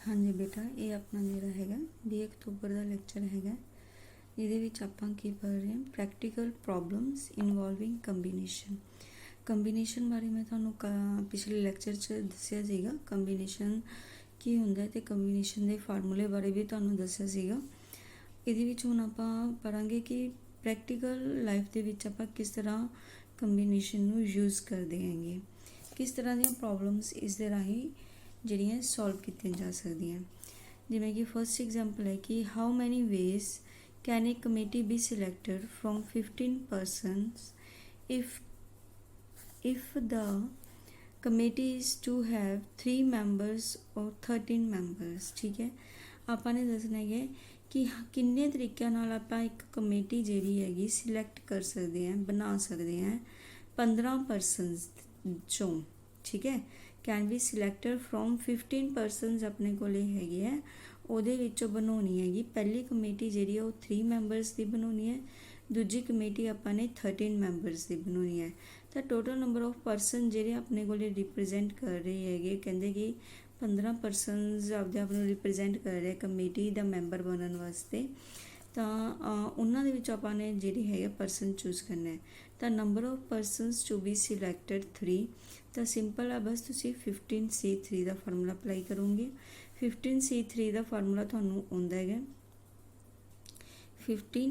हाँ जी बेटा, ये अपना जिहड़ा हैगा 20 अक्तूबर का लैक्चर हैगा। ਇਹਦੇ ਵਿੱਚ ਆਪਾਂ ਕੀ ਪੜ੍ਹ ਰਹੇ ਹਾਂ, ਪ੍ਰੈਕਟੀਕਲ ਪ੍ਰੋਬਲਮਸ ਇਨਵੋਲਵਿੰਗ ਕੰਬੀਨੇਸ਼ਨ ਬਾਰੇ ਮੈਂ ਤੁਹਾਨੂੰ ਪਿਛਲੇ ਲੈਕਚਰ 'ਚ ਦੱਸਿਆ ਸੀਗਾ ਕੰਬੀਨੇਸ਼ਨ ਕੀ ਹੁੰਦਾ ਅਤੇ ਕੰਬੀਨੇਸ਼ਨ ਦੇ ਫਾਰਮੂਲੇ ਬਾਰੇ ਵੀ ਤੁਹਾਨੂੰ ਦੱਸਿਆ ਸੀਗਾ। ਇਹਦੇ ਵਿੱਚ ਹੁਣ ਆਪਾਂ ਪੜ੍ਹਾਂਗੇ ਕਿ ਪ੍ਰੈਕਟੀਕਲ ਲਾਈਫ ਦੇ ਵਿੱਚ ਆਪਾਂ ਕਿਸ ਤਰ੍ਹਾਂ ਕੰਬੀਨੇਸ਼ਨ ਨੂੰ ਯੂਜ਼ ਕਰਦੇ ਹੈਗੇ, ਕਿਸ ਤਰ੍ਹਾਂ ਦੀਆਂ ਪ੍ਰੋਬਲਮਸ ਇਸ ਦੇ ਰਾਹੀਂ ਜਿਹੜੀਆਂ ਸੋਲਵ ਕੀਤੀਆਂ ਜਾ ਸਕਦੀਆਂ। ਜਿਵੇਂ ਕਿ ਫਸਟ ਐਗਜ਼ਾਮਪਲ ਹੈ ਕਿ how many ways can a committee be selected from 15 persons if the committee is to have 3 members or 13 members। ठीक है, ਆਪਾਂ ਨੇ ਦੱਸਣਾ ਹੈ ਕਿ ਕਿੰਨੇ ਤਰੀਕਿਆਂ ਨਾਲ ਆਪਾਂ ਇੱਕ ਕਮੇਟੀ ਜਿਹੜੀ ਹੈਗੀ ਸਿਲੈਕਟ ਕਰ ਸਕਦੇ ਹਾਂ, ਬਣਾ ਸਕਦੇ ਹਾਂ 15 ਪਰਸਨਸ ਚੋਂ। ਠੀਕ ਹੈ, can be selected from 15 persons ਆਪਣੇ ਕੋਲੇ ਹੈਗੇ ਹੈ, ਉਹਦੇ ਵਿੱਚੋਂ ਬਣਾਉਣੀ ਹੈਗੀ। ਪਹਿਲੀ ਕਮੇਟੀ ਜਿਹੜੀ ਉਹ 3 ਮੈਂਬਰਸ ਦੀ ਬਣਾਉਣੀ ਹੈ, ਦੂਜੀ ਕਮੇਟੀ ਆਪਾਂ ਨੇ 13 ਮੈਂਬਰਸ ਦੀ ਬਣਾਉਣੀ ਹੈ। ਤਾਂ ਟੋਟਲ ਨੰਬਰ ਆਫ ਪਰਸਨ ਜਿਹੜੇ ਆਪਣੇ ਕੋਲੇ ਰਿਪਰੈਜ਼ੈਂਟ ਕਰ ਰਹੇ ਹੈਗੇ, ਕਹਿੰਦੇ ਕਿ 15 ਪਰਸਨਸ ਆਪਦੇ ਆਪ ਨੂੰ ਰਿਪਰੈਜ਼ੈਂਟ ਕਰ ਰਹੇ ਕਮੇਟੀ ਦਾ ਮੈਂਬਰ ਬਣਨ ਵਾਸਤੇ। ਤਾਂ ਉਹਨਾਂ ਦੇ ਵਿੱਚ ਆਪਾਂ ਨੇ ਜਿਹੜੀ ਹੈਗਾ ਪਰਸਨ ਚੂਜ਼ ਕਰਨਾ ਹੈ। ਤਾਂ number of persons to be selected 3। ਤਾਂ ਸਿੰਪਲ ਆ, ਬਸ ਤੁਸੀਂ 15C3 ਦਾ ਫਾਰਮੂਲਾ ਅਪਲਾਈ ਕਰੋਗੇ। 15C3 ਦਾ ਫਾਰਮੂਲਾ ਤੁਹਾਨੂੰ ਆਉਂਦਾ ਹੈਗਾ 15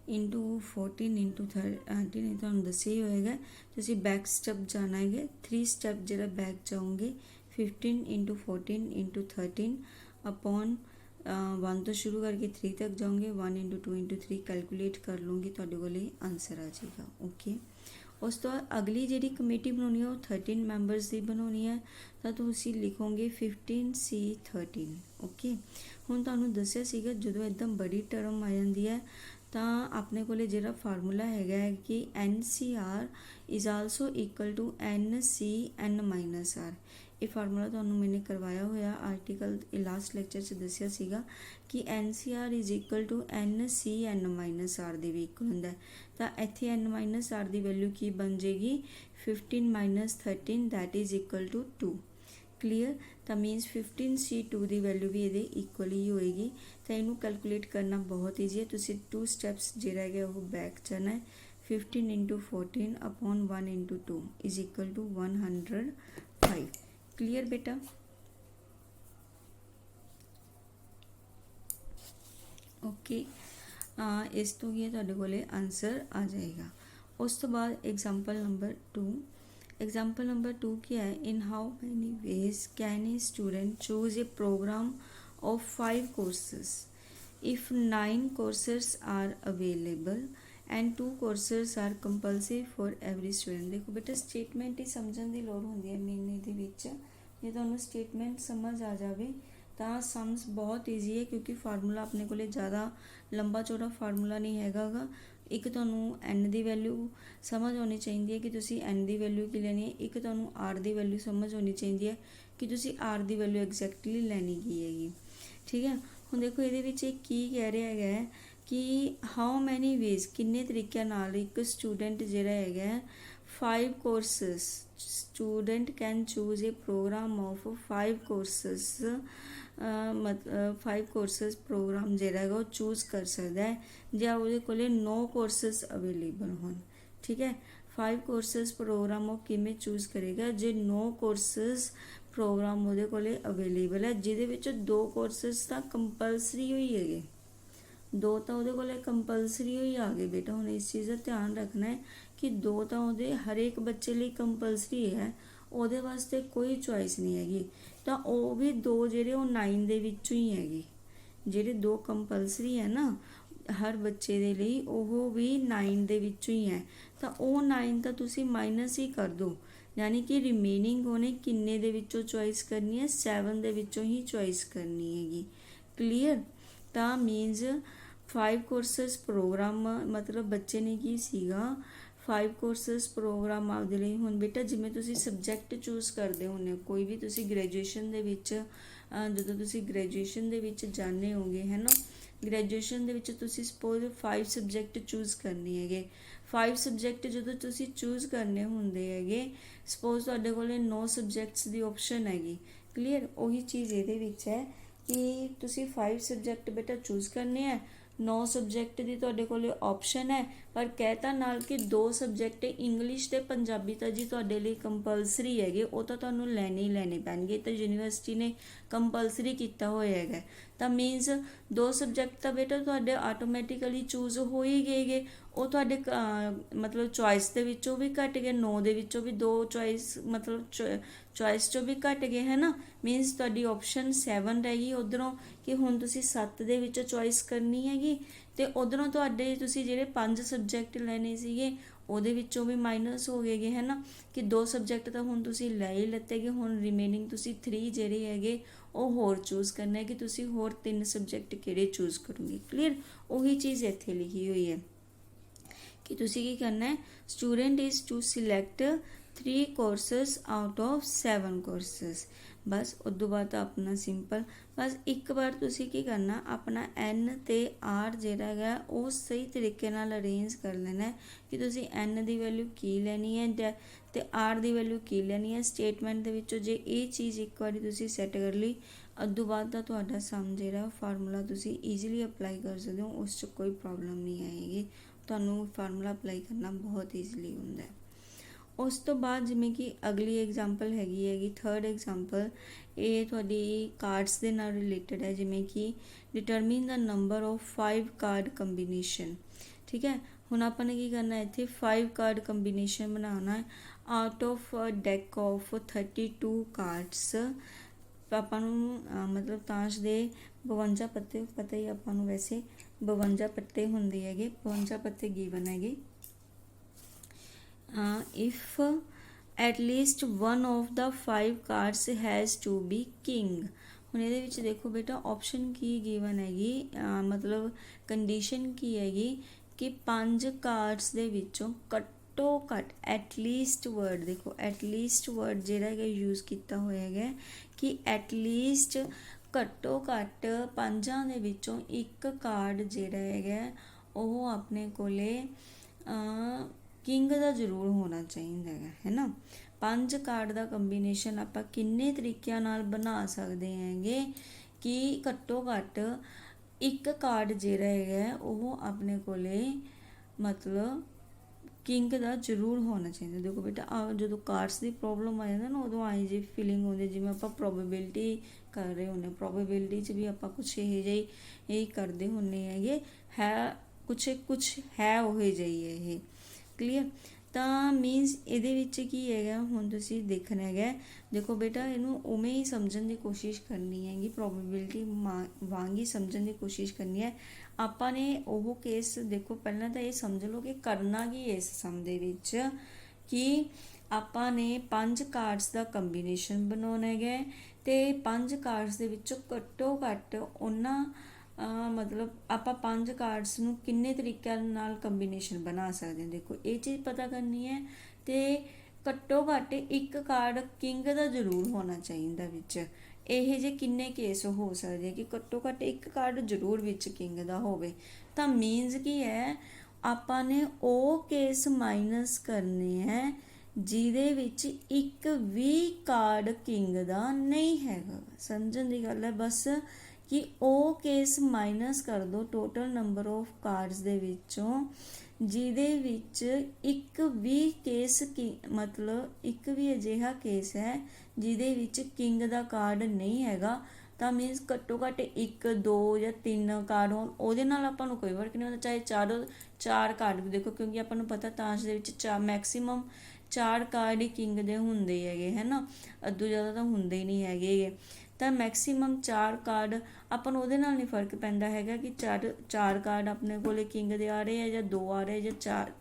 × 14 × 13 ਤੁਹਾਨੂੰ ਦੱਸਿਆ ਹੀ ਹੋਏਗਾ। ਤੁਸੀਂ ਬੈਕ ਸਟੈਪ ਜਾਣਾ ਹੈਗਾ, 3 ਸਟੈਪ ਜਿਹੜਾ ਬੈਕ ਜਾਓਗੇ 15 × 14 × 13 ਅਪੋਨ 1 ਤੋਂ ਸ਼ੁਰੂ ਕਰਕੇ 3 ਤੱਕ ਜਾਓਗੇ, 1 × 2 × 3 ਕੈਲਕੂਲੇਟ ਕਰ ਲੂੰਗੀ, ਤੁਹਾਡੇ ਕੋਲ ਆਨਸਰ ਆ ਜਾਏਗਾ। ਓਕੇ, ਉਸ ਤੋਂ ਬਾਅਦ ਅਗਲੀ ਜਿਹੜੀ ਕਮੇਟੀ ਬਣਾਉਣੀ ਹੈ ਉਹ 13 ਮੈਂਬਰਸ ਦੀ ਬਣਾਉਣੀ ਹੈ। ਤਾਂ ਤੁਸੀਂ ਲਿਖੋਗੇ 15C13। ਓਕੇ, ਹੁਣ ਤੁਹਾਨੂੰ ਦੱਸਿਆ ਸੀਗਾ ਜਦੋਂ ਇੱਦਾਂ ਬੜੀ ਟਰਮ ਆ ਜਾਂਦੀ ਹੈ ਤਾਂ ਆਪਣੇ ਕੋਲ ਜਿਹੜਾ ਫਾਰਮੂਲਾ ਹੈਗਾ ਹੈ ਕਿ NCR is also equal to NCN-R। ਇਹ ਫਾਰਮੂਲਾ ਤੁਹਾਨੂੰ ਮੈਨੇ ਕਰਵਾਇਆ ਹੋਇਆ ਆਰਟੀਕਲ ਲਾਸਟ ਲੈਕਚਰ 'ਚ ਦੱਸਿਆ ਸੀਗਾ ਕਿ NCR is equal to NCN-R ਦੇ ਵੀ ਇਕੁਅਲ ਹੁੰਦਾ। ਤਾਂ ਇੱਥੇ N-R ਦੀ ਵੈਲਿਊ ਕੀ ਬਣ ਜਾਏਗੀ 15 - 13 that is equal to 2। Clear, ਤਾਂ ਮੀਨਸ 15C2 ਦੀ ਵੈਲਿਊ ਵੀ ਇਹਦੇ ਇਕੁਅਲ ਹੀ ਹੋਏਗੀ। ਤਾਂ ਇਹਨੂੰ ਕੈਲਕੂਲੇਟ ਕਰਨਾ ਬਹੁਤ ਈਜ਼ੀ ਹੈ। ਤੁਸੀਂ 2 ਸਟੈਪਸ ਜਿਹੜਾ ਹੈਗਾ ਉਹ ਬੈਕ ਜਾਣਾ ਹੈ। 15 × 14 upon 1 × 2 is equal to 105। Clear ਬੇਟਾ? ਓਕੇ, ਇਸ ਤੋਂ ਕੀ ਤੁਹਾਡੇ ਕੋਲ ਆਨਸਰ ਆ ਜਾਏਗਾ। ਉਸ ਤੋਂ ਬਾਅਦ ਐਗਜ਼ਾਮਪਲ ਨੰਬਰ 2। एग्जाम्पल नंबर 2 क्या है, in how many ways can a student choose a programme of 5 courses if 9 courses are available and 2 courses are compulsory for every student. देखो बेटा, स्टेटमेंट ही समझण दी लोड़ हुंदी है मेन इहदे विच। जे तुहानूं स्टेटमेंट समझ आ जाए तो सम्स बहुत ईजी है, क्योंकि फार्मूला अपने को ज़्यादा लंबा चौड़ा फार्मूला नहीं हैगा। एक तुहानूं एन की वैल्यू समझ आनी चाहिए है कि तुसी एन की वैल्यू की लेनी है, एक तुहानूं आर की वैल्यू समझ आनी चाहिए है कि तुसी आर की वैल्यू एग्जैक्टली लैनी की हैगी। ठीक है, हुण देखो ये की कह रहा है कि हाउ मैनी वेज किन्ने तरीक़े नाल एक स्टूडेंट जिहड़ा है 5 courses student can choose a programme of 5 courses 5 courses program जिहड़ा है वो चूज कर सकता है ਜਾਂ ਉਹਦੇ ਕੋਲੇ 9 ਕੋਰਸਿਸ ਅਵੇਲੇਬਲ ਹੋਣ। ਠੀਕ ਹੈ, 5 ਕੋਰਸਿਸ ਪ੍ਰੋਗਰਾਮ ਉਹ ਕਿਵੇਂ ਚੂਜ਼ ਕਰੇਗਾ ਜੇ 9 ਕੋਰਸਿਸ ਪ੍ਰੋਗਰਾਮ ਉਹਦੇ ਕੋਲੇ ਅਵੇਲੇਬਲ ਹੈ, ਜਿਹਦੇ ਵਿੱਚ 2 ਕੋਰਸਿਸ ਤਾਂ ਕੰਪਲਸਰੀ ਹੋਈ ਹੈਗੇ, 2 ਤਾਂ ਉਹਦੇ ਕੋਲੇ ਕੰਪਲਸਰੀ ਹੋਈ ਆ ਗਏ। ਬੇਟਾ ਹੁਣ ਇਸ ਚੀਜ਼ ਦਾ ਧਿਆਨ ਰੱਖਣਾ ਹੈ ਕਿ 2 ਤਾਂ ਉਹਦੇ ਹਰੇਕ ਬੱਚੇ ਲਈ ਕੰਪਲਸਰੀ ਹੈ, ਉਹਦੇ ਵਾਸਤੇ ਕੋਈ ਚੋਇਸ ਨਹੀਂ ਹੈਗੀ। ਤਾਂ ਉਹ ਵੀ 2 ਜਿਹੜੇ ਉਹ 9 ਦੇ ਵਿੱਚੋਂ ਹੀ ਹੈਗੇ, ਜਿਹੜੇ 2 ਕੰਪਲਸਰੀ ਹੈ ਨਾ ਹਰ ਬੱਚੇ ਦੇ ਲਈ, ਉਹ ਵੀ 9 ਦੇ ਵਿੱਚੋਂ ਹੀ ਹੈ। ਤਾਂ ਉਹ 9 ਤਾਂ ਤੁਸੀਂ ਮਾਈਨਸ ਹੀ ਕਰ ਦਿਓ, ਯਾਨੀ ਕਿ ਰਿਮੇਨਿੰਗ ਉਹਨੇ ਕਿੰਨੇ ਦੇ ਵਿੱਚੋਂ ਚੋਇਸ ਕਰਨੀ ਹੈ, 7 ਦੇ ਵਿੱਚੋਂ ਹੀ ਚੋਇਸ ਕਰਨੀ ਹੈਗੀ। ਕਲੀਅਰ, ਤਾਂ ਮੀਨਸ 5 ਕੋਰਸਿਸ ਪ੍ਰੋਗਰਾਮ ਮਤਲਬ ਬੱਚੇ ਨੇ ਕੀ ਸੀਗਾ 5 ਕੋਰਸਿਸ ਪ੍ਰੋਗਰਾਮ ਆਪਦੇ ਲਈ। ਹੁਣ ਬੇਟਾ ਜਿਵੇਂ ਤੁਸੀਂ ਸਬਜੈਕਟ ਚੂਜ਼ ਕਰਦੇ ਹੁੰਦੇ ਹੋ, ਕੋਈ ਵੀ ਤੁਸੀਂ ਗ੍ਰੈਜੂਏਸ਼ਨ ਦੇ ਵਿੱਚ ਜਦੋਂ ਤੁਸੀਂ ਗ੍ਰੈਜੂਏਸ਼ਨ ਦੇ ਵਿੱਚ ਜਾਂਦੇ ਹੋਗੇ ਹੈ ਨਾ, ਗ੍ਰੈਜੂਏਸ਼ਨ ਦੇ ਵਿੱਚ ਤੁਸੀਂ ਸਪੋਜ਼ 5 ਸਬਜੈਕਟ ਚੂਜ਼ ਕਰਨੇ ਹੈਗੇ। 5 ਸਬਜੈਕਟ ਜਦੋਂ ਤੁਸੀਂ ਚੂਜ਼ ਕਰਨੇ ਹੁੰਦੇ ਹੈਗੇ, ਸਪੋਜ਼ ਤੁਹਾਡੇ ਕੋਲ 9 ਸਬਜੈਕਟਸ ਦੀ ਆਪਸ਼ਨ ਹੈਗੀ। ਕਲੀਅਰ, ਉਹੀ ਚੀਜ਼ ਇਹਦੇ ਵਿੱਚ ਹੈ कि तुसी 5 सब्जैक्ट बेटा चूज़ करने हैं, 9 सब्जैक्ट की तुहाडे कोल ऑप्शन है, पर कहता नाल कि 2 सब्जैक्ट इंग्लिश ते पंजाबी तां जी तुहाडे लई कंपलसरी हैगे, वो तां तुहानूं लैने ही लैने पैणगे, तो यूनीवर्सिटी ने कंपलसरी किया होया है। तो मीनस 2 सब्जैक्ट तो बेटा तुहाडे आटोमैटिकली चूज़ हो ही गए, वो तुहाडे मतलब चॉइस दे विचों भी घट गए, 9 दे विचों भी 2 चॉइस मतलब चॉइस चों भी घट गए है ना। मीनस तुहाडी ऑप्शन 7 रह गई उधरों कि हुण तुसीं 7 दे विचों चॉइस करनी हैगी, ते उधरों तुहाडे तुसीं जिहड़े 5 सब्जैक्ट लैने सीगे ਉਹਦੇ ਵਿੱਚੋਂ भी माइनस हो गए है ना, कि 2 सब्जैक्ट तो हुण तुसीं लै ही लत्ते गए, हुण रिमेनिंग तुसीं 3 ਜਿਹੜੇ ਹੈਗੇ ਉਹ ਹੋਰ ਚੂਜ਼ ਕਰਨਾ है कि तुसीं होर 3 सब्जैक्ट ਕਿਹੜੇ चूज़ करोगे। क्लीयर, ਉਹੀ चीज़ ਇੱਥੇ लिखी हुई है कि तुसीं की करना है, student is to select 3 courses out of 7 courses. बस उदों बाद अपना सिंपल, बस एक बार तुसी की करना अपना एन ते आर जिहड़ा है वो सही तरीके नाल अरेंज कर लेना है कि तुसी एन दी वैल्यू की लैनी है ते आर दी वैल्यू की लैनी है। स्टेटमेंट दे विचों जे ये चीज़ एक बार तुसी सैट कर ली, उदों बाद दा तुहाडा सम जिहड़ा फार्मूला तुसी ईजीली अप्लाई कर सकते हो, उस च कोई प्रॉब्लम नहीं आएगी, तुहानूं फार्मूला अप्लाई करना बहुत ईजीली हुंदा है। उस तो बाद जिमें कि अगली एग्जाम्पल हैगी थर्ड एग्जाम्पल, ये तुहाडी कार्ड्स दे नाल रिलेटेड है, जिमें कि determine the number of 5 card combination. ठीक है, हुण आपां ने की करना है, इत्थे 5 कार्ड कंबीनेशन बनाना है out of deck of 32 cards. आपां नूं मतलब ताश दे 52 पत्ते, पता ही आपां नूं वैसे 52 पत्ते हुंदे हैगे, 52 पत्ते गिवन हैगे। if at least one of the 5 cards has to be king। ਹੁਣ ਇਹਦੇ ਵਿੱਚ ਦੇਖੋ ਬੇਟਾ ऑप्शन की गिवन हैगी, मतलब कंडीशन की हैगी कि 5 कार्ड्स ਦੇ ਵਿੱਚੋਂ ਘੱਟੋ ਘੱਟ एटलीस्ट वर्ड, देखो एटलीस्ट वर्ड ਜਿਹੜਾ ਹੈਗਾ यूज़ ਕੀਤਾ ਹੋਇਆ ਹੈਗਾ कि एटलीस्ट ਘੱਟੋ ਘੱਟ 5 ਦੇ ਵਿੱਚੋਂ ਇੱਕ ਕਾਰਡ ਜਿਹੜਾ ਹੈਗਾ ਉਹ ਆਪਣੇ ਕੋਲੇ किंग का जरूर होना चाहिए है ना। 5 कार्ड का कंबीनेशन आप किन्ने तरीक़े नाल बना सकते हैं कि घट्टो घट एक कार्ड जिहड़ा है वो अपने कोले मतलब किंग का जरूर होना चाहिए। देखो बेटा जो कार्ड्स की प्रॉब्लम आ जाती ना, उदों आई जी फीलिंग होती जिवें आपां प्रोबेबिलिटी कर रहे होंगे, प्रोबेबिलिटी च भी आपां कुछ यही करते होंगे है कुछ है वही जी है। क्लीयर, तो मीनस ये की है हुण तुसीं देखना है, देखो बेटा इनू उवें ही समझण की कोशिश करनी है, प्रोबेबिलिटी वांग ही समझण की कोशिश करनी है। आपां ने वो केस देखो पहला तो ये समझ लो कि करना की इस सम दे विच कि आपां ने 5 कार्ड्स का कंबीनेशन बनाना है, तो 5 कार्ड्स दे विचों घट्टो घट उन्हां मतलब आप 5 कार्ड्स नूं किन्ने तरीक़े नाल कंबीनेशन बना सकते हैं। देखो ये चीज़ पता करनी है, तो घट्टो घट एक कार्ड किंग का जरूर होना चाहिए विच। ये जे किन्ने केस हो सकते हैं कि घट्टो घट एक कार्ड जरूर विच किंग का होवे, तो मीनस की है आपां ने वो केस माइनस करने हैं जिहदे विच एक भी कार्ड किंग का नहीं हैगा। समझण दी गल है बस कि वो केस माइनस कर दो total number of cards they विचों जिहदे विच एक भी केस की मतलब एक भी अजिहा केस है जिहदे विच किंग दा कार्ड नहीं हैगा, तो मीनस घट्टो घट 1 2 या 3 कार्ड होण उहदे नाल आपां नूं कोई फर्क नहीं होंदा, चाहे चार कार्ड भी देखो, क्योंकि आपां नूं पता ताश दे विच मैक्सीमम 4 कार्ड ही किंग दे हुंदे हैगे है ना, अदों ज़्यादा तो हुंदे ही नहीं हैगे। तो मैक्सीमम 4 कार्ड अपन उहदे नाल नहीं फर्क पैंदा हैगा कि चार कार्ड अपने कोले किंग दे आ रहे हैं या 2 आ रहे हैं या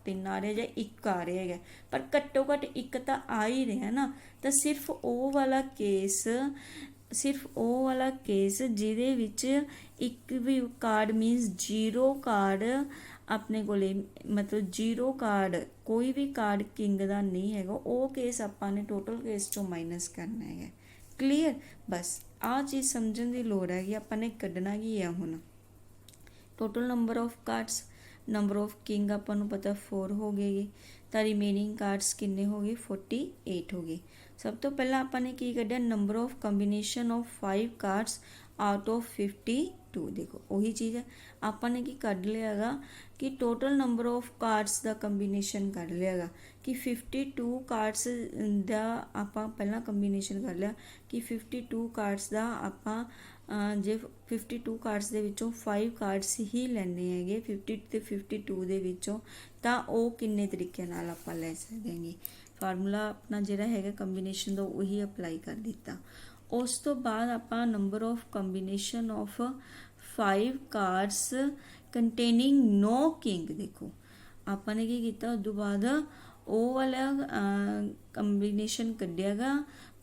3 आ रहे हैं या 1 आ रहे हैं, पर घट्टो घट 1 तो आ ही रहा है ना। तो सिर्फ वो वाला केस जिहदे विच एक भी कार्ड मीनस 0 कार्ड अपने कोले मतलब 0 कार्ड कोई भी कार्ड किंग का नहीं हैगा, वो केस आपां ने टोटल केस चों माइनस करना है। क्लीयर, बस आ चीज़ समझण की लोड़ है कि आपां ने कढ़ना की है। हुण total number of cards, number of king आपां नूं पता 4 हो गए, तो रिमेनिंग कार्ड्स किन्ने हो गए 48 हो गए। सब तो पहला आपाने की कढ़िया number of combination of 5 cards out of 52। देखो वही चीज़ है, आपाने की कढ़ लिया गा कि टोटल नंबर ऑफ कार्ड्स का कंबीनेशन कढ़ लिया गा कि 52 कार्ड्स का आपां पहला कंबीनेशन कर लिया कि 52 कार्ड्स का आपां जे 52 कार्ड्स दे विचों 5 कार्ड्स ही लैने हैगे 50 ते 52 दे विचों, तां ओह किन्ने तरीके नाल आपां लै सकदे हांगे। फार्मूला अपना जिहड़ा हैगा कंबीनेशन दा वही अप्लाई कर दिता। उस तो बाद आपां number of combination of 5 cards containing no king, देखो आपां ने की कीता उस तो बाद ਉਹ वाला ਕੰਬੀਨੇਸ਼ਨ ਕੱਢਿਆ ਗਾ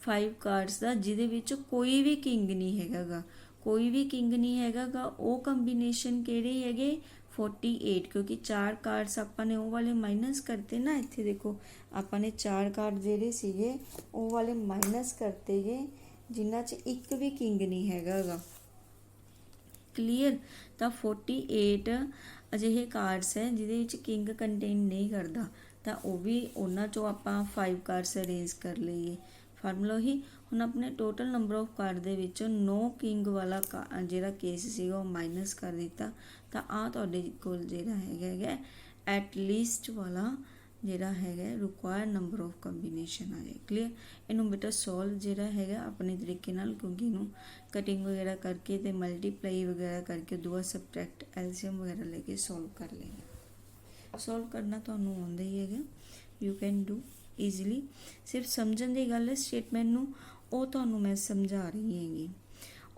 5 कार्ड्स ਦਾ ਜਿਹਦੇ ਵਿੱਚ ਕੋਈ ਵੀ ਕਿੰਗ ਨਹੀਂ ਹੈਗਾ ਗਾ, ਕੋਈ ਵੀ ਕਿੰਗ ਨਹੀਂ ਹੈਗਾ ਗਾ। ਉਹ ਕੰਬੀਨੇਸ਼ਨ ਕਿਹੜੇ ਹੈਗੇ 48, क्योंकि 4 कार्ड्स ਆਪਾਂ ਨੇ ਉਹ ਵਾਲੇ ਮਾਈਨਸ ਕਰਤੇ ਨਾ। ਇੱਥੇ ਦੇਖੋ ਆਪਾਂ ਨੇ 4 ਕਾਰਡ ਜਿਹੜੇ ਸੀਗੇ ਉਹ ਵਾਲੇ ਮਾਈਨਸ ਕਰਤੇ ਗਏ ਜਿਨ੍ਹਾਂ 'ਚ ਇੱਕ ਵੀ ਕਿੰਗ ਨਹੀਂ ਹੈਗਾ ਗਾ। ਕਲੀਅਰ। ਤਾਂ 48 ਅਜਿਹੇ ਕਾਰਡਸ ਹੈ ਜਿਹਦੇ ਵਿੱਚ ਕਿੰਗ ਕੰਟੇਨ ਨਹੀਂ ਕਰਦਾ, ਤਾਂ ਉਹ ਵੀ ਉਹਨਾਂ 'ਚੋਂ ਆਪਾਂ 5 ਕਾਰਡਸ ਅਰੇਂਜ ਕਰ ਲਈਏ। ਫਾਰਮੂਲਾ ਉਹੀ। ਹੁਣ ਆਪਣੇ ਟੋਟਲ ਨੰਬਰ ਆਫ ਕਾਰਡ ਦੇ ਵਿੱਚੋਂ ਨੋ ਕਿੰਗ ਵਾਲਾ ਜਿਹੜਾ ਕੇਸ ਸੀਗਾ ਉਹ ਮਾਈਨਸ ਕਰ ਦਿੱਤਾ, ਤਾਂ ਆਹ ਤੁਹਾਡੇ ਕੋਲ ਜਿਹੜਾ ਹੈਗਾ ਐਟ ਲੀਸਟ ਵਾਲਾ ਜਿਹੜਾ ਹੈਗਾ ਰਿਕੁਆਇਰਡ ਨੰਬਰ ਆਫ ਕੰਬੀਨੇਸ਼ਨ ਆ ਜਾਏ। ਕਲੀਅਰ। ਇਹਨੂੰ ਬੇਟਾ ਸੋਲਵ ਜਿਹੜਾ ਹੈਗਾ ਆਪਣੇ ਤਰੀਕੇ ਨਾਲ, ਕਿਉਂਕਿ ਇਹਨੂੰ ਕਟਿੰਗ ਵਗੈਰਾ ਕਰਕੇ ਤੇ ਮਲਟੀਪਲਾਈ ਵਗੈਰਾ ਕਰਕੇ ਦੁਆ ਸਬਟਰੈਕਟ ਐਲਸੀਐਮ ਵਗੈਰਾ ਲੈ ਕੇ ਸੋਲਵ ਕਰ ਲੈਣਾ। ਸੋਲਵ ਕਰਨਾ ਤੁਹਾਨੂੰ ਆਉਂਦਾ ਹੀ ਹੈਗਾ, ਯੂ ਕੈਨ ਡੂ ਈਜ਼ੀਲੀ। ਸਿਰਫ ਸਮਝਣ ਦੀ ਗੱਲ ਹੈ ਸਟੇਟਮੈਂਟ ਨੂੰ, ਉਹ ਤੁਹਾਨੂੰ ਮੈਂ ਸਮਝਾ ਰਹੀ ਹੈਗੀ।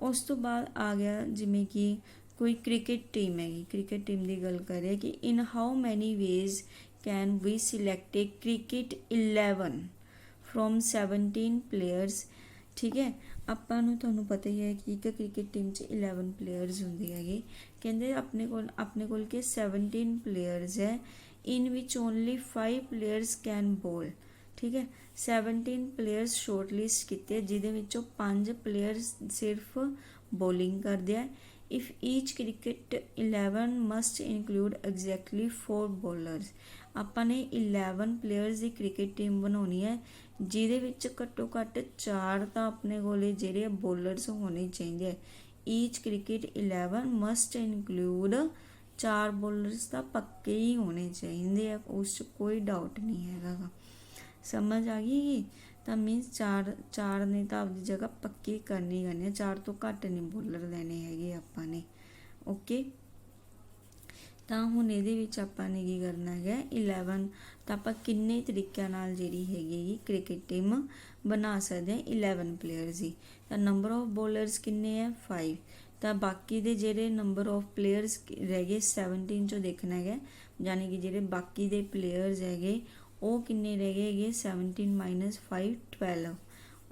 ਉਸ ਤੋਂ ਬਾਅਦ ਆ ਗਿਆ ਜਿਵੇਂ ਕਿ ਕੋਈ ਕ੍ਰਿਕਟ ਟੀਮ ਹੈਗੀ, ਕ੍ਰਿਕਟ ਟੀਮ ਦੀ ਗੱਲ ਕਰ ਰਿਹਾ ਕਿ in how many ways can we select a cricket 11 from 17 players. ਠੀਕ ਹੈ, ਆਪਾਂ ਨੂੰ ਤੁਹਾਨੂੰ ਪਤਾ ਹੀ ਹੈ ਕਿ ਇੱਕ ਕ੍ਰਿਕਟ ਟੀਮ 'ਚ 11 ਪਲੇਅਰਸ ਹੁੰਦੇ ਹੈਗੇ। ਕਹਿੰਦੇ ਆਪਣੇ ਕੋਲ ਕਿ 17 ਪਲੇਅਰਸ ਹੈ, ਇਨ ਵਿਚ ਓਨਲੀ 5 ਪਲੇਅਰਸ ਕੈਨ ਬੋਲ। ਠੀਕ ਹੈ, 17 ਪਲੇਅਰਸ ਸ਼ੋਰਟ ਲਿਸਟ ਕੀਤੇ ਜਿਹਦੇ ਵਿੱਚੋਂ 5 ਪਲੇਅਰਸ ਸਿਰਫ ਬੋਲਿੰਗ ਕਰਦੇ ਆ। If each cricket 11 must include exactly 4 bowlers. ਆਪਾਂ ਨੇ 11 ਪਲੇਅਰਸ ਦੀ ਕ੍ਰਿਕਟ ਟੀਮ ਬਣਾਉਣੀ ਹੈ ਜਿਹਦੇ ਵਿੱਚ ਘੱਟੋ ਘੱਟ 4 ਤਾਂ ਆਪਣੇ ਕੋਲੇ ਜਿਹੜੇ ਬੋਲਰਸ ਹੋਣੇ ਚਾਹੀਦੇ ਆ। ਈਚ ਕ੍ਰਿਕਟ 11 ਮਸਟ ਇਨਕਲੂਡ 4 ਬੋਲਰਸ ਤਾਂ ਪੱਕੇ ਹੀ ਹੋਣੇ ਚਾਹੀਦੇ ਆ, ਉਸ 'ਚ ਕੋਈ ਡਾਊਟ ਨਹੀਂ ਹੈਗਾ ਗਾ। ਸਮਝ ਆ ਗਈ? ਤਾਂ ਮੀਨਸ 4 ਨੇ ਤਾਂ ਆਪਦੀ ਜਗ੍ਹਾ ਪੱਕੀ ਕਰਨੀ ਹੈ, 4 ਤੋਂ ਘੱਟ ਨਹੀਂ ਬੋਲਰ ਲੈਣੇ ਹੈਗੇ ਆਪਾਂ ਨੇ। ਓਕੇ, ਤਾਂ ਹੁਣ ਇਹਦੇ ਵਿੱਚ ਆਪਾਂ ਨੇ ਕੀ ਕਰਨਾ ਹੈਗਾ 11 ਤਾਂ ਆਪਾਂ ਕਿੰਨੇ ਤਰੀਕਿਆਂ ਨਾਲ ਜਿਹੜੀ ਹੈਗੀ ਕ੍ਰਿਕਟ ਟੀਮ ਬਣਾ ਸਕਦੇ ਹਾਂ 11 ਪਲੇਅਰਸ ਦੀ। ਤਾਂ ਨੰਬਰ ਆਫ ਬੋਲਰਸ ਕਿੰਨੇ ਹੈ 5, ਤਾਂ ਬਾਕੀ ਦੇ ਜਿਹੜੇ ਨੰਬਰ ਆਫ ਪਲੇਅਰਸ ਰਹਿ ਗਏ 17 ਚੋਂ ਦੇਖਣਾ ਹੈਗਾ, ਯਾਨੀ ਕਿ ਜਿਹੜੇ ਬਾਕੀ ਦੇ ਪਲੇਅਰਸ ਹੈਗੇ ਉਹ ਕਿੰਨੇ ਰਹਿ ਗਏ ਹੈਗੇ 17 minus 5 12।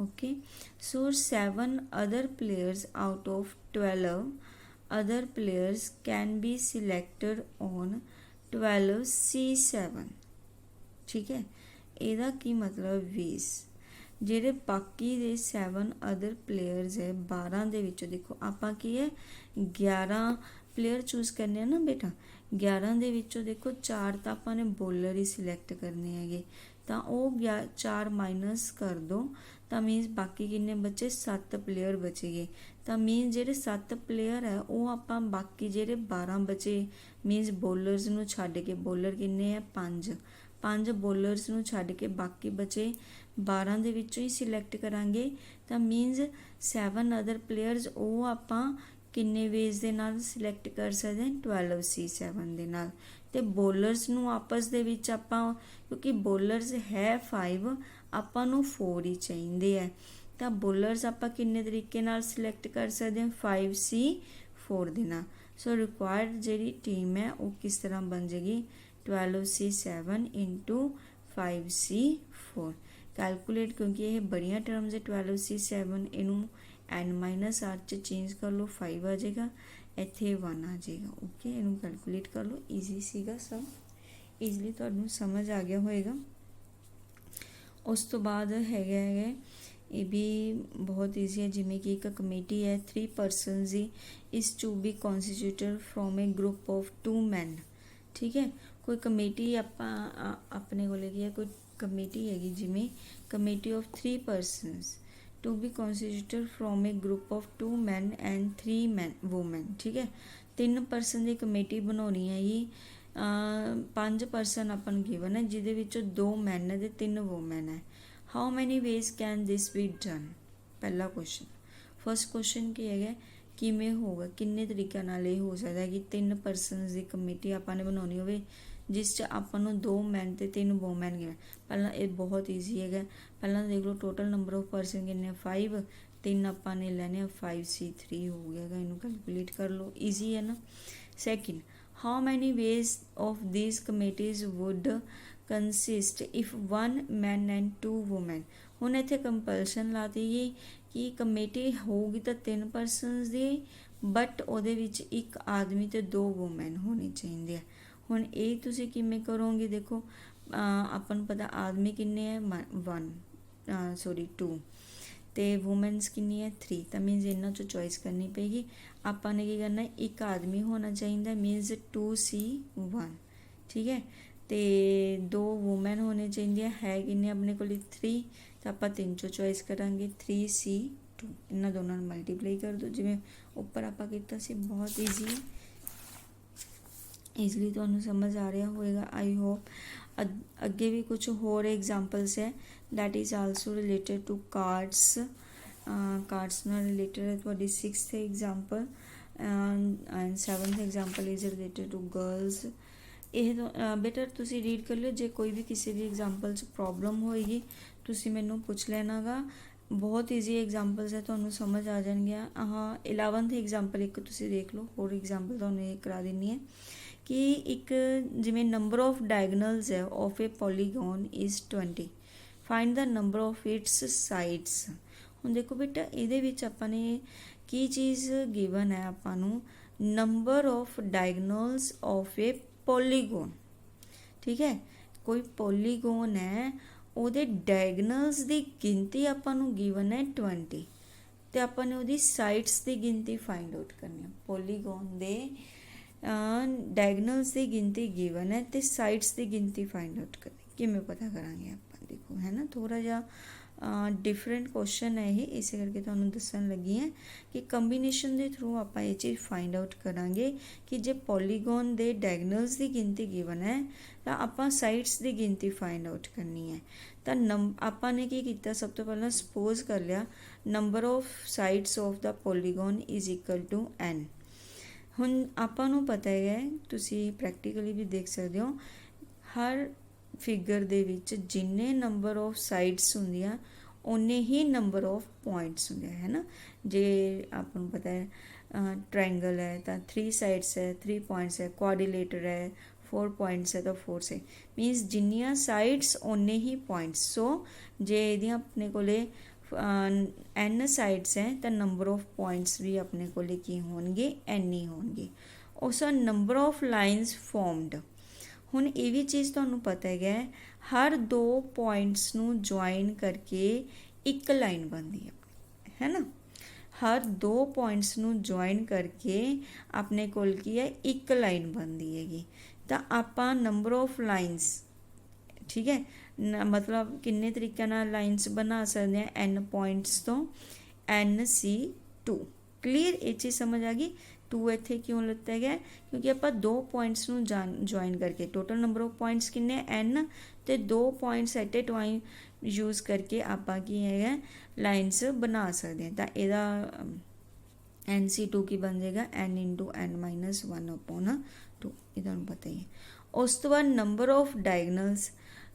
Okay, so 7 other players out of 12 other players can be selected on 12C7। ਠੀਕ ਹੈ, ਇਹਦਾ ਕੀ ਮਤਲਬ 20 ਜਿਹੜੇ ਬਾਕੀ ਦੇ 7 ਅਦਰ ਪਲੇਅਰਸ ਹੈ 12 ਦੇ ਵਿੱਚੋਂ ਦੇਖੋ ਆਪਾਂ ਕੀ ਹੈ 11 ਪਲੇਅਰ ਚੂਜ਼ ਕਰਨੇ ਆ ਨਾ ਬੇਟਾ। 11 ਦੇ ਵਿੱਚੋਂ ਦੇਖੋ 4 ਤਾਂ ਆਪਾਂ ਨੇ ਬੋਲਰ ਹੀ ਸਿਲੈਕਟ ਕਰਨੇ ਹੈਗੇ, ਤਾਂ ਉਹ 4 ਮਾਈਨਸ ਕਰ ਦੋ, ਤਾਂ ਮੀਨਸ ਬਾਕੀ ਕਿੰਨੇ ਬਚੇ 7 ਪਲੇਅਰ ਬਚੇ ਗਏ। ਤਾਂ ਮੀਨਸ ਜਿਹੜੇ 7 ਪਲੇਅਰ ਹੈ ਉਹ ਆਪਾਂ ਬਾਕੀ ਜਿਹੜੇ 12 ਬਚੇ ਮੀਨਸ ਬੋਲਰਸ ਨੂੰ ਛੱਡ ਕੇ, ਬੋਲਰ ਕਿੰਨੇ ਹੈ 5 ਬੋਲਰਸ ਨੂੰ ਛੱਡ ਕੇ ਬਾਕੀ ਬਚੇ 12 ਦੇ ਵਿੱਚੋਂ ਹੀ ਸਿਲੈਕਟ ਕਰਾਂਗੇ। ਤਾਂ ਮੀਨਸ 7 ਅਦਰ ਪਲੇਅਰਸ ਉਹ ਆਪਾਂ ਕਿੰਨੇ ਵੇਜ਼ ਦੇ ਨਾਲ ਸਿਲੈਕਟ ਕਰ ਸਕਦੇ ਹਾਂ 12C7 ਦੇ ਨਾਲ। ਤੇ ਬੋਲਰਸ ਨੂੰ ਆਪਸ ਦੇ ਵਿੱਚ ਆਪਾਂ, ਕਿਉਂਕਿ ਬੋਲਰਸ ਹੈ 5 ਆਪਾਂ ਨੂੰ 4 ਹੀ ਚਾਹੀਦੇ ਹੈ, ਤਾਂ ਬੋਲਰਸ ਆਪਾਂ ਕਿੰਨੇ ਤਰੀਕੇ ਨਾਲ ਸਿਲੈਕਟ ਕਰ ਸਕਦੇ ਹਾਂ 5C4 ਦੇ ਨਾਲ। ਸੋ ਰਿਕੁਆਇਰਡ ਜਿਹੜੀ ਟੀਮ ਹੈ ਉਹ ਕਿਸ ਤਰ੍ਹਾਂ ਬਣ ਜਾਏਗੀ 12C7 into 5C4। ਕੈਲਕੂਲੇਟ, ਕਿਉਂਕਿ ਇਹ ਬੜੀਆਂ ਟਰਮਸ ਹੈ 12C7, ਇਹਨੂੰ n-r 'ਚ ਚੇਂਜ ਕਰ ਲਓ 5 ਆ ਜਾਏਗਾ, ਇੱਥੇ 1 ਆ ਜਾਏਗਾ। ਓਕੇ, ਇਹਨੂੰ ਕੈਲਕੂਲੇਟ ਕਰ ਲਓ, ਈਜ਼ੀ ਸੀਗਾ ਸਭ, ਈਜ਼ੀਲੀ ਤੁਹਾਨੂੰ ਸਮਝ ਆ ਗਿਆ ਹੋਏਗਾ। ਉਸ ਤੋਂ ਬਾਅਦ ਹੈਗਾ ਇਹ ਵੀ ਬਹੁਤ ਈਜ਼ੀ ਹੈ, ਜਿਵੇਂ ਕਿ ਇੱਕ ਕਮੇਟੀ ਹੈ 3 ਪਰਸਨਸ ਦੀ is to be constituted from a group of 2 men. ਠੀਕ ਹੈ, ਕੋਈ ਕਮੇਟੀ ਆਪਾਂ ਆਪਣੇ ਕੋਲ ਕੀ ਹੈ ਕੋਈ कमेटी हैगी जिमें committee of 3 persons to be constituted from a group of 2 men and 3 women. ठीक है, 3 पर्सन की कमेटी बनानी है जी। 5 पर्सन अपन गिवन है जिहदे विचों 2 men है ते 3 वूमेन है। How many ways can this be done? पहला क्वेश्चन। फर्स्ट क्वेश्चन की है किमें होगा, किन्ने तरीके नाल ये हो सकता है कि 3 पर्सन की कमेटी आपां ने बनानी होवे जिस च आपां नूं 2 मैन ते 3 वूमैन गिवन। पहला ये बहुत ईजी है। पहला देख लो टोटल नंबर ऑफ पर्सन किन्ने 5, 3 आपां ने लैने 5C3 हो गया। इनू कैलकुलेट कर लो, ईजी है ना। Second, how many ways of this committees would consist if 1 man and 2 woman. हुण इत्थे कंपलशन लाती गई कि कमेटी होगी तो 3 पर्सन की, बट उहदे विच 1 आदमी तो 2 वूमैन होने चाहिए। हुण ये तुसीं किवें करोगे? देखो आपां नूं पता आदमी किन्ने है 2 ते वूमेंस किन्नी है 3, तो मीनस इन्हां चों चॉइस करनी पेगी। आपां ने की करना, 1 आदमी होना चाहिए मीनस 2C1। ठीक है, तो 2 वूमैन होने चाहिए है किन्ने अपने को 3, तो आप 3 चों चॉइस करांगे 3C2। इन्हां दोनों नूं मल्टीप्लाई कर दो जिवें उपर आपां कीता सी। बहुत ईजी है, ईजली तुहानूं समझ आ रहा होएगा आई होप। अगे भी कुछ होर एग्जाम्पल्स है that is also related to cards. Cards नाल रिलेटेड है तुहाडी 6th example and 7th example is related to girls. यह बेटर तुसी रीड कर लो, जे कोई भी किसी भी एग्जाम्पल प्रॉब्लम होएगी तुसी मैनू पुछ लेना गा। बहुत ईजी एग्जाम्पल्स है, तुहानूं समझ आ जाएंगे। हाँ 11th एग्जाम्पल एक तुसी देख लो, होर एग्जाम्पल तुहानूं ये करा देनी है कि एक जिमें नंबर ऑफ डायगनल्स है of A polygon is 20, find the number of its sides. हुण देखो बेटा इहदे विच आपां ने की चीज़ गिवन है आपां नूं, number of diagonals of A polygon. ठीक है, कोई पॉलीगॉन है ਉਹਦੇ ਡਾਇਗਨਲਸ ਦੀ ਗਿਣਤੀ ਆਪਾਂ ਨੂੰ ਗਿਵਨ ਹੈ 20 ਤੇ ਆਪਾਂ ਨੇ ਉਹਦੀ ਸਾਈਡਸ ਦੀ ਗਿਣਤੀ ਫਾਈਂਡ ਆਊਟ ਕਰਨੀ ਹੈ। ਪੋਲੀਗਨ ਦੇ ਡਾਇਗਨਲਸ ਦੀ ਗਿਣਤੀ ਗਿਵਨ ਹੈ ਤੇ ਸਾਈਡਸ ਦੀ ਗਿਣਤੀ ਫਾਈਂਡ ਆਊਟ ਕਰਨੀ। ਕਿਵੇਂ ਪਤਾ ਕਰਾਂਗੇ ਆਪਾਂ? ਦੇਖੋ ਹੈ ਨਾ ਥੋੜਾ ਜਿਹਾ डिफरेंट क्वेश्चन है ये, इस करके तुहानूं दस्सण लगी है कि कंबीनेशन के थ्रू आप ये चीज़ फाइंड आउट करांगे कि जे पॉलीगॉन के डायगनल्स की गिनती गिवन है तो आप साइड्स की गिनती फाइंड आउट करनी है। तो आपने की किया, सब तो पहला सपोज कर लिया number of sides of the polygon is equal to n। हुण आपां नूं पता है, तुसीं प्रैक्टिकली भी देख सकते हो, हर फिगर दे विच जिन्ने नंबर ऑफ साइड्स होंदियां उन्ने ही नंबर ऑफ पॉइंट्स होंदे है ना। जे आपको पता है ट्रायंगल है तो 3 साइड्स है 3 पॉइंट्स है, क्वाड्रिलेटर है 4 पॉइंट्स है तो 4 से मीनस जिन्नियां साइड्स उन्ने ही पॉइंट्स। सो जे इहदियां अपने कोले n साइड्स हैं तो नंबर ऑफ पॉइंट्स भी अपने कोले की होणगे n ही होणगे। उस नंबर ऑफ लाइन्स फॉर्मड। हुण ये भी चीज़ तुहानूं पता है हर 2 पॉइंट्स नूं ज्वाइन करके एक लाइन बनती है ना। हर 2 पॉइंट्स नूं ज्वाइन करके अपने कोल की है एक लाइन बनती हैगी। तो आपां नंबर ऑफ लाइन्स, ठीक है मतलब किन्ने तरीके नाल लाइन्स बना सकते हैं n पॉइंट्स तो NC2। क्लीयर, ये चीज़ समझ आ गई। 2 इत्थे क्यों लिता है क्योंकि आप 2 पॉइंट्स नूं ज्वाइन करके टोटल नंबर ऑफ पॉइंट्स किन्ने n ते 2 points at A time use करके आप की है लाइन्स बना सकते हैं। तो यदा NC2 की बन जाएगा n इंटू n माइनस 1/2, ये तुहानूं पता ही है। उस तो बाद number of diagonals,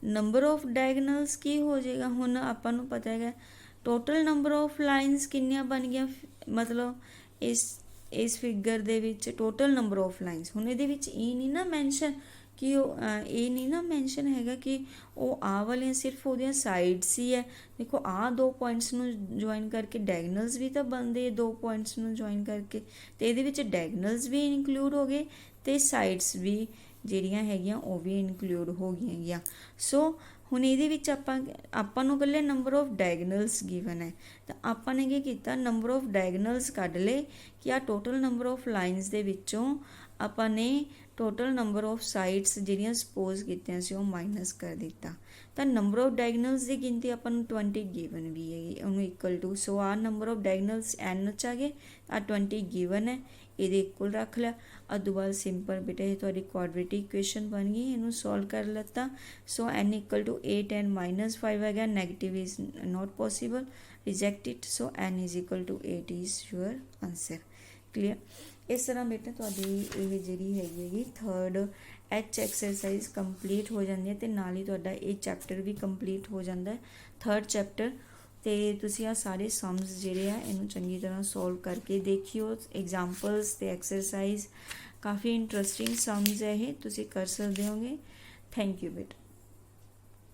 number of diagonals की हो जाएगा। हुण आपां नूं पता है टोटल नंबर ऑफ लाइन्स किन्नियां बन गया, मतलब इस figure they which total number of lines. हुण इहदे विच ये नहीं ना मैंशन कि ये नहीं ना मैंशन हैगा कि वो आ वालियां सिर्फ उहदियां साइड्स ही है। देखो आ 2 पॉइंट्स नूं ज्वाइन करके डायगनल्स भी तो बनते 2 पॉइंट्स नूं ज्वाइन करके, तो इहदे विच डायगनल्स भी इनकलूड हो गए तो साइड्स भी ਜਿਹੜੀਆਂ ਹੈਗੀਆਂ ਉਹ ਵੀ ਇਨਕਲੂਡ ਹੋ ਗਈਆਂ। ਸੋ ਹੁਣ ਇਹਦੇ ਵਿੱਚ ਆਪਾਂ ਨੂੰ ਇਕੱਲੇ ਨੰਬਰ ਆਫ ਡਾਇਗਨਲਸ ਗਿਵਨ ਹੈ ਤਾਂ ਆਪਾਂ ਨੇ ਕੀ ਕੀਤਾ ਨੰਬਰ ਆਫ ਡਾਇਗਨਲਸ ਕੱਢ ਲਏ ਕਿ ਆ ਟੋਟਲ ਨੰਬਰ ਆਫ ਲਾਈਨਸ ਦੇ ਵਿੱਚੋਂ ਆਪਾਂ ਨੇ ਟੋਟਲ ਨੰਬਰ ਆਫ ਸਾਈਡਸ ਜਿਹੜੀਆਂ ਸਪੋਜ਼ ਕੀਤੀਆਂ ਸੀ ਉਹ ਮਾਈਨਸ ਕਰ ਦਿੱਤਾ। ਤਾਂ ਨੰਬਰ ਆਫ ਡਾਇਗਨਲਸ ਦੀ ਗਿਣਤੀ ਆਪਾਂ ਨੂੰ 20 ਗਿਵਨ ਵੀ ਹੈਗੀ, ਉਹਨੂੰ ਇਕੁਅਲ ਟੂ, ਸੋ ਆਹ ਨੰਬਰ ਆਫ ਡਾਇਗਨਲਸ n 'ਚ ਆ ਗਏ, ਆਹ 20 ਗਿਵਨ ਹੈ, ਇਹਦੇ ਇਕੁਅਲ ਰੱਖ ਲਿਆ। ਉਦੋਂ ਬਾਅਦ ਸਿੰਪਲ ਬੇਟਾ ਇਹ ਤੁਹਾਡੀ ਕੁਆਡਰੇਟਿਕ ਇਕੁਏਸ਼ਨ ਬਣ ਗਈ, ਇਹਨੂੰ ਸੋਲਵ ਕਰ ਲਿੱਤਾ। So n equal to 8 and -5 ਹੈਗਾ, negative is not possible, reject it, so n is equal to 8 is your answer. Clear. ਇਸ ਤਰ੍ਹਾਂ ਬੇਟਾ ਤੁਹਾਡੀ ਇਹ ਜਿਹੜੀ ਹੈਗੀ ਥਰਡ ਐਕਸਰਸਾਈਜ਼ ਕੰਪਲੀਟ ਹੋ ਜਾਂਦੀ ਹੈ, ਅਤੇ ਨਾਲ ਹੀ ਤੁਹਾਡਾ ਇਹ ਚੈਪਟਰ ਵੀ ਕੰਪਲੀਟ ਹੋ ਜਾਂਦਾ ਹੈ, ਥਰਡ ਚੈਪਟਰ। ਅਤੇ ਤੁਸੀਂ ਆਹ ਸਾਰੇ ਸਮਸ ਜਿਹੜੇ ਆ ਇਹਨੂੰ ਚੰਗੀ ਤਰ੍ਹਾਂ ਸੋਲਵ ਕਰਕੇ ਦੇਖਿਓ, ਐਗਜ਼ਾਮਪਲਸ ਅਤੇ ਐਕਸਰਸਾਈਜ਼ ਕਾਫੀ ਇੰਟਰਸਟਿੰਗ ਸਮਸ ਹੈ ਇਹ, ਤੁਸੀਂ ਕਰ ਸਕਦੇ ਹੋਗੇ। ਥੈਂਕ ਯੂ ਬੇਟਾ।